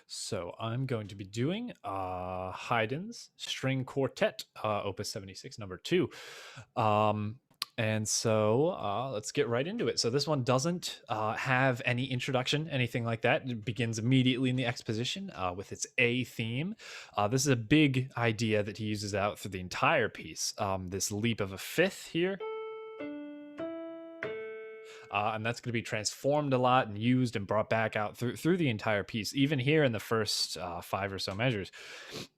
So I'm going to be doing Haydn's String Quartet, Opus 76, number 2. And so let's get right into it. So this one doesn't have any introduction, anything like that. It begins immediately in the exposition with its A theme. This is a big idea that he uses out through the entire piece. This leap of a fifth here. And that's going to be transformed a lot and used and brought back out through the entire piece. Even here in the first 5 or so measures,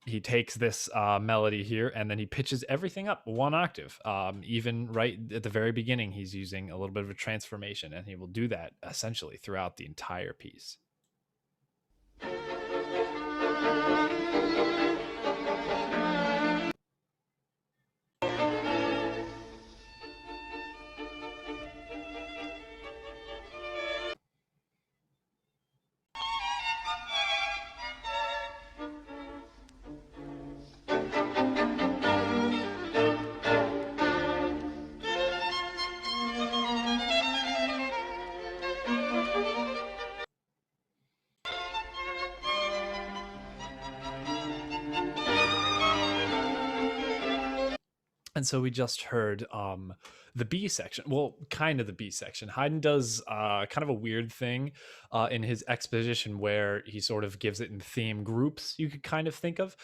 he takes this melody here and then he pitches everything up 1 octave. Even right at the very beginning, he's using a little bit of a transformation, and he will do that essentially throughout the entire piece. And so we just heard the B section. Well, kind of the B section. Haydn does kind of a weird thing in his exposition where he sort of gives it in theme groups, you could kind of think of,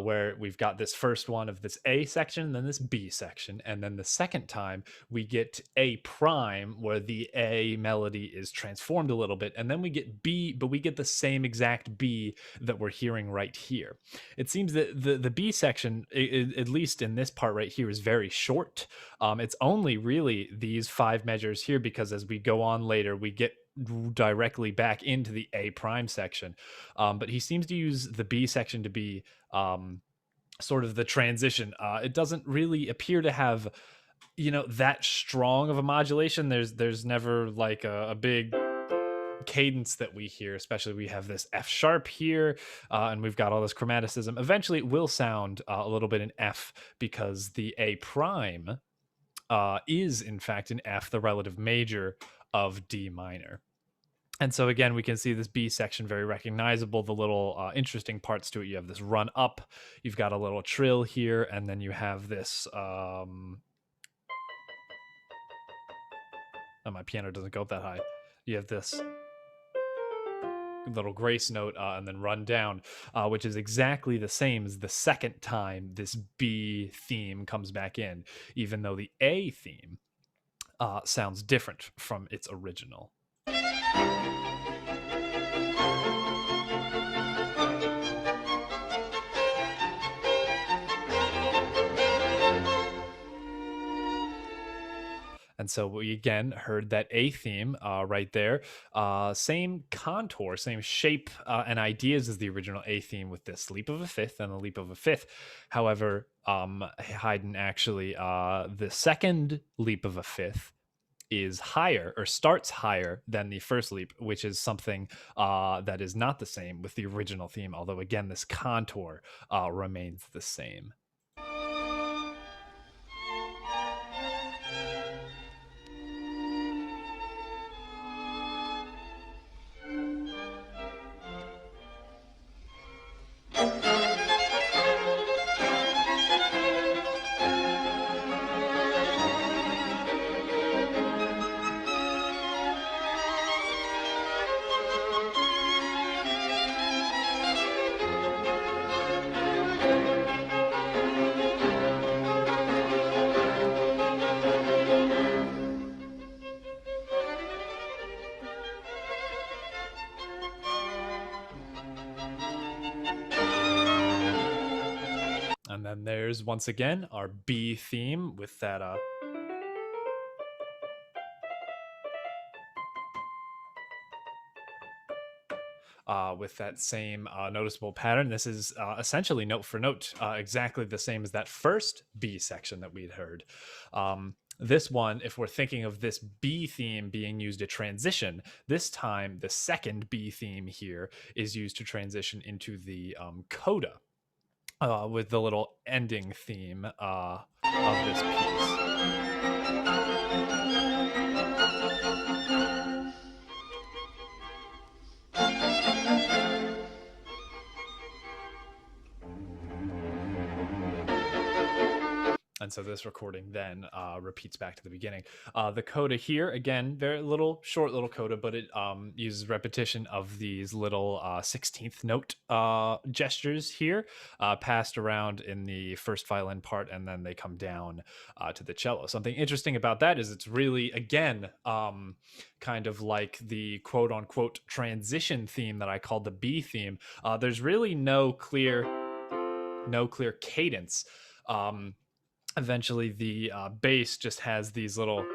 where we've got this first one of this A section, then this B section, and then the second time we get A prime, where the A melody is transformed a little bit, and then we get B, but we get the same exact B that we're hearing right here. It seems that the B section, at least in this part right here, is very short. It's only really these 5 measures here, because as we go on later, we get directly back into the A prime section. But he seems to use the B section to be sort of the transition. It doesn't really appear to have, that strong of a modulation. There's never like a big cadence that we hear. Especially we have this F sharp here, and we've got all this chromaticism. Eventually it will sound a little bit in F, because the A prime is in fact an F, the relative major of D minor. And so again, we can see this B section very recognizable. The little interesting parts to it: you have this run up, you've got a little trill here, and then you have this oh, my piano doesn't go up that high. You have this little grace note, and then run down, which is exactly the same as the second time this B theme comes back in, even though the A theme sounds different from its original. And so we again heard that A theme right there. Same contour, same shape and ideas as the original A theme, with this leap of a fifth and a leap of a fifth. However, Haydn actually, the second leap of a fifth is higher, or starts higher than the first leap, which is something that is not the same with the original theme. Although again, this contour remains the same. And then there's once again our B theme with that with that same noticeable pattern. This is essentially note for note exactly the same as that first B section that we'd heard. This one, if we're thinking of this B theme being used to transition, this time the second B theme here is used to transition into the coda, with the little ending theme of this piece. And so this recording then repeats back to the beginning. The coda here, again, very little, short little coda, but it uses repetition of these little 16th note gestures here, passed around in the first violin part, and then they come down to the cello. Something interesting about that is it's really, again, kind of like the quote unquote transition theme that I called the B theme. There's really no clear cadence. Eventually the bass just has these little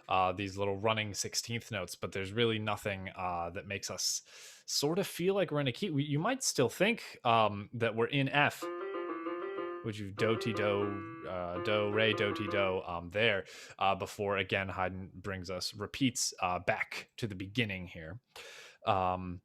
running 16th notes, but there's really nothing that makes us sort of feel like we're in a key. You might still think that we're in F, which is do ti do, do re do ti do there, before again Haydn repeats back to the beginning here. And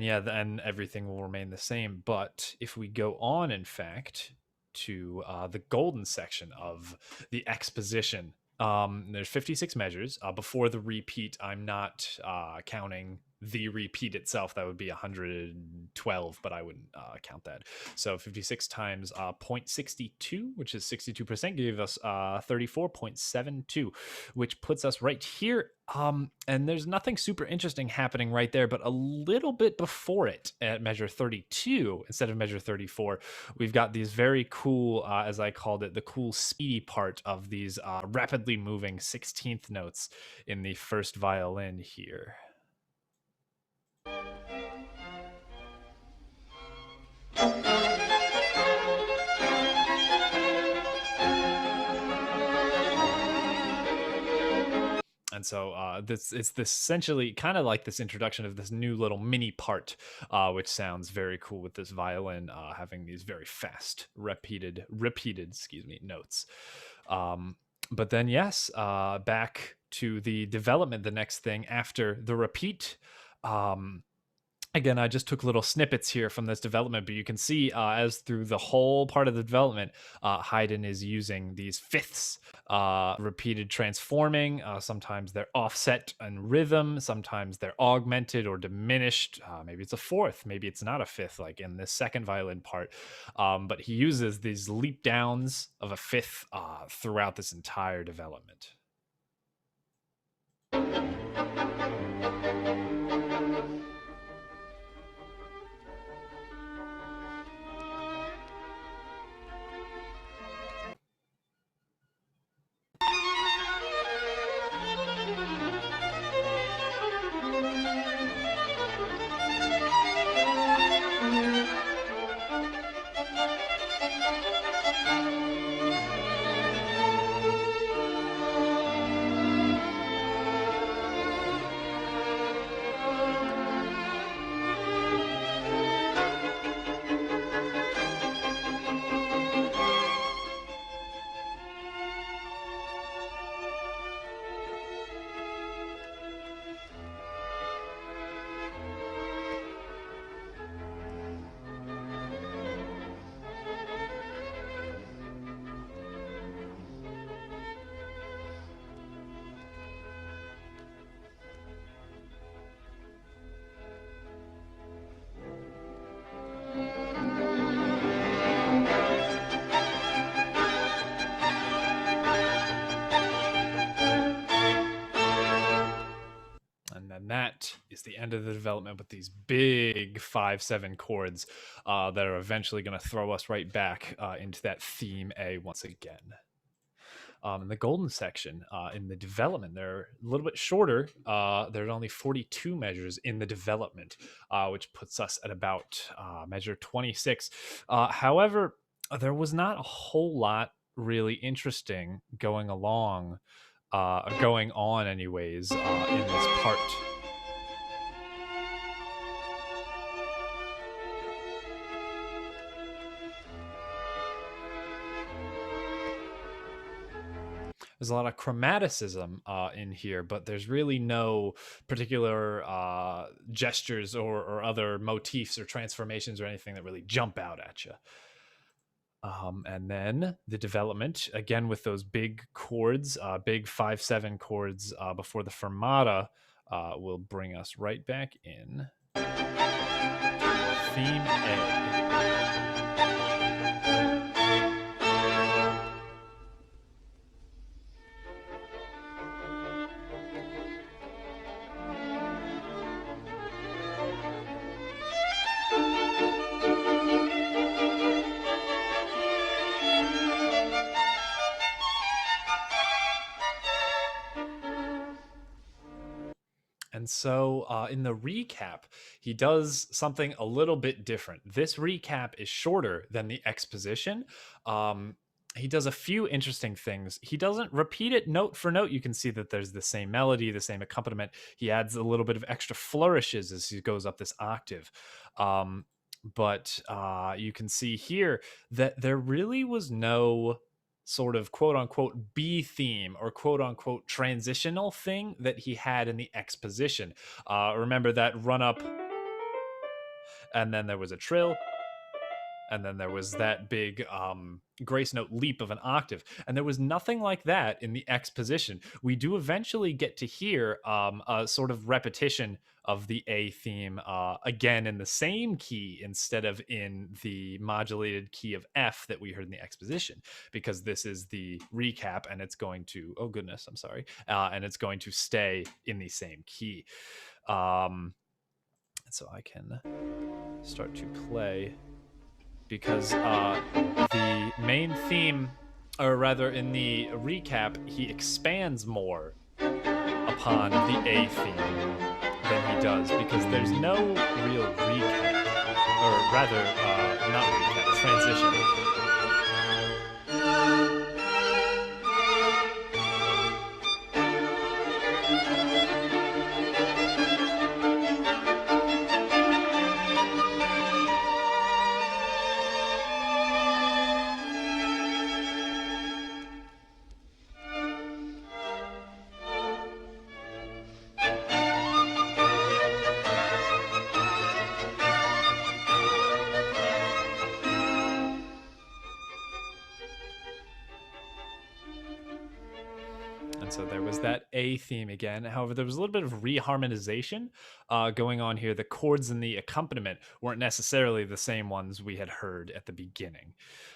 yeah, then everything will remain the same. But if we go on, in fact, to the golden section of the exposition, there's 56 measures. Before the repeat, I'm not counting the repeat itself. That would be 112, but I wouldn't count that. So 56 times 0.62, which is 62%, gives us 34.72, which puts us right here. And there's nothing super interesting happening right there, but a little bit before it at measure 32 instead of measure 34, we've got these very cool, as I called it, the cool speedy part of these rapidly moving 16th notes in the first violin here. And so it's this essentially kind of like this introduction of this new little mini part, which sounds very cool with this violin having these very fast repeated notes. But then yes, back to the development, the next thing after the repeat. Again, I just took little snippets here from this development, but you can see as through the whole part of the development, Haydn is using these fifths, repeated transforming. Sometimes they're offset in rhythm, sometimes they're augmented or diminished. Maybe it's a fourth, maybe it's not a fifth, like in this second violin part. But he uses these leap downs of a fifth throughout this entire development. And that is the end of the development with these big 5/7 chords that are eventually going to throw us right back into that theme A once again. In the golden section, in the development, they're a little bit shorter. There's only 42 measures in the development, which puts us at about measure 26. However, there was not a whole lot really interesting going on anyways in this part. There's a lot of chromaticism in here, but there's really no particular gestures or other motifs or transformations or anything that really jump out at you. And then the development, again with those big chords, big 5/7 chords before the fermata, will bring us right back in theme A. so in the recap, he does something a little bit different. This recap is shorter than the exposition. Um, he does a few interesting things. He doesn't repeat it note for note. You can see that there's the same melody, the same accompaniment. He adds a little bit of extra flourishes as he goes up this octave. Um, but you can see here that there really was no sort of quote unquote B theme or quote unquote transitional thing that he had in the exposition. Remember that run up, and then there was a trill, and then there was that big grace note leap of an octave, and there was nothing like that in the exposition. We do eventually get to hear a sort of repetition of the A theme again in the same key instead of in the modulated key of F that we heard in the exposition, because this is the recap and it's going to, oh goodness, I'm sorry, and it's going to stay in the same key. So I can start to play, because the main theme, or rather in the recap, he expands more upon the A theme than he does, because there's no real recap, or rather, not recap, transition. And so there was that A theme again. However, there was a little bit of reharmonization going on here. The chords and the accompaniment weren't necessarily the same ones we had heard at the beginning.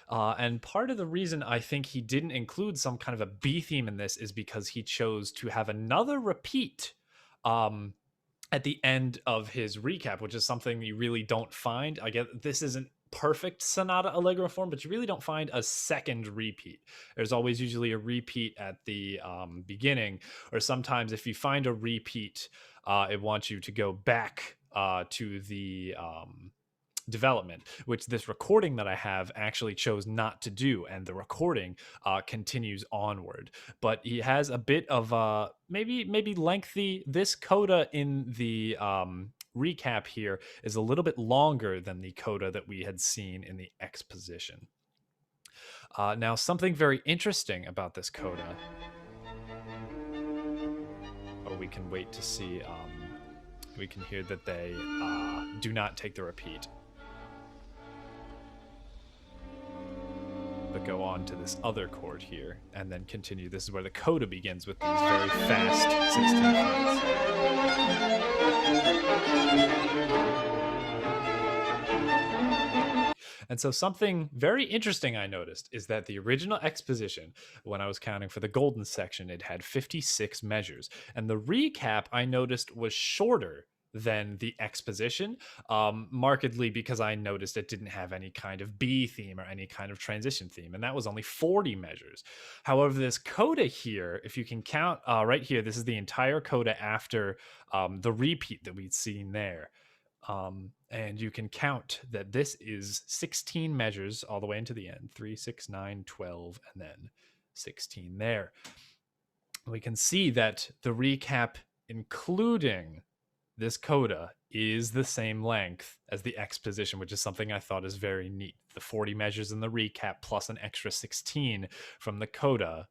And part of the reason I think he didn't include some kind of a B theme in this is because he chose to have another repeat at the end of his recap, which is something you really don't find. I get this isn't perfect sonata allegro form, but you really don't find a second repeat. There's always usually a repeat at the beginning, or sometimes if you find a repeat, it wants you to go back to the development, which this recording that I have actually chose not to do, and the recording continues onward. But he has a bit of maybe lengthy. This coda in the recap here is a little bit longer than the coda that we had seen in the exposition. Now, something very interesting about this coda, or we can wait to see. We can hear that they do not take the repeat, but go on to this other chord here and then continue. This is where the coda begins with these very fast 16th. And so something very interesting I noticed is that the original exposition, when I was counting for the golden section, it had 56 measures. And the recap I noticed was shorter than the exposition, markedly, because I noticed it didn't have any kind of B theme or any kind of transition theme, and that was only 40 measures. However, this coda here, if you can count right here, this is the entire coda after the repeat that we'd seen there. And you can count that this is 16 measures all the way into the end, 3, 6, 9, 12, and then 16 there. We can see that the recap, including this coda, is the same length as the exposition, which is something I thought is very neat. The 40 measures in the recap plus an extra 16 from the coda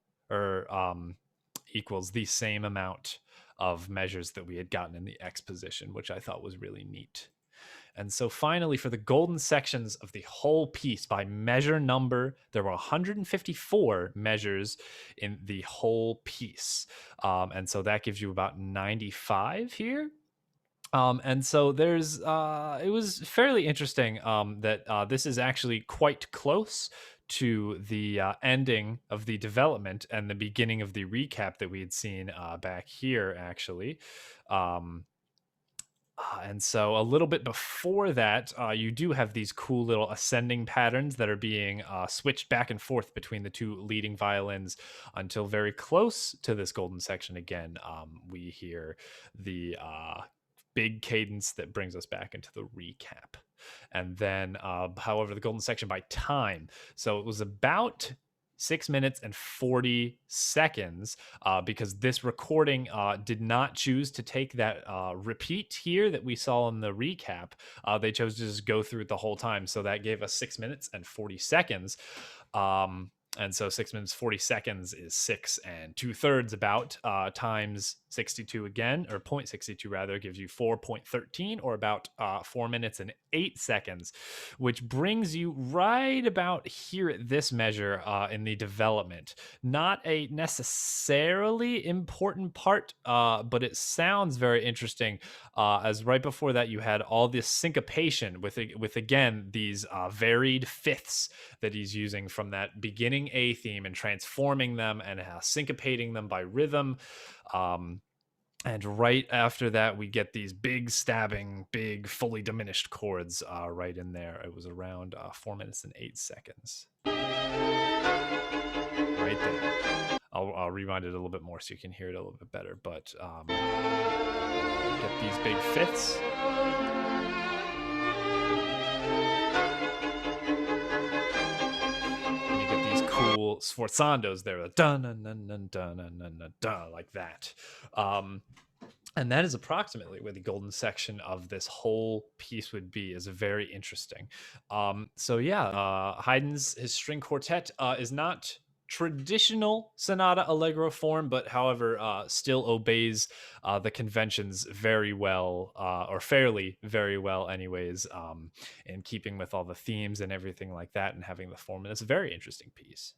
equals the same amount of measures that we had gotten in the exposition, which I thought was really neat. And so finally, for the golden sections of the whole piece by measure number, there were 154 measures in the whole piece. And so that gives you about 95 here. And so there's it was fairly interesting that this is actually quite close to the ending of the development and the beginning of the recap that we had seen back here, actually. And so a little bit before that, you do have these cool little ascending patterns that are being switched back and forth between the two leading violins until very close to this golden section again. We hear the big cadence that brings us back into the recap. And then, however, the golden section by time. So it was about 6 minutes and 40 seconds because this recording did not choose to take that repeat here that we saw in the recap. They chose to just go through it the whole time. So that gave us 6 minutes and 40 seconds. And so 6 minutes 40 seconds is 6 2/3 about times 62 again, or 0.62 rather, gives you 4.13, or about 4 minutes and 8 seconds, which brings you right about here at this measure in the development. Not a necessarily important part, but it sounds very interesting. As right before that, you had all this syncopation with again these varied fifths that he's using from that beginning A theme and transforming them and syncopating them by rhythm. And right after that, we get these big stabbing, big, fully diminished chords right in there. It was around 4 minutes and 8 seconds. Right there. I'll rewind it a little bit more so you can hear it a little bit better. But get these big fifths. Cool sforzandos there, dun dun dun dun dun dun dun, like that. And that is approximately where the golden section of this whole piece would be. Is very interesting. So yeah, Haydn's his string quartet is not traditional sonata allegro form, but however still obeys the conventions very well, or fairly very well anyways, in keeping with all the themes and everything like that, and having the form. And it's a very interesting piece.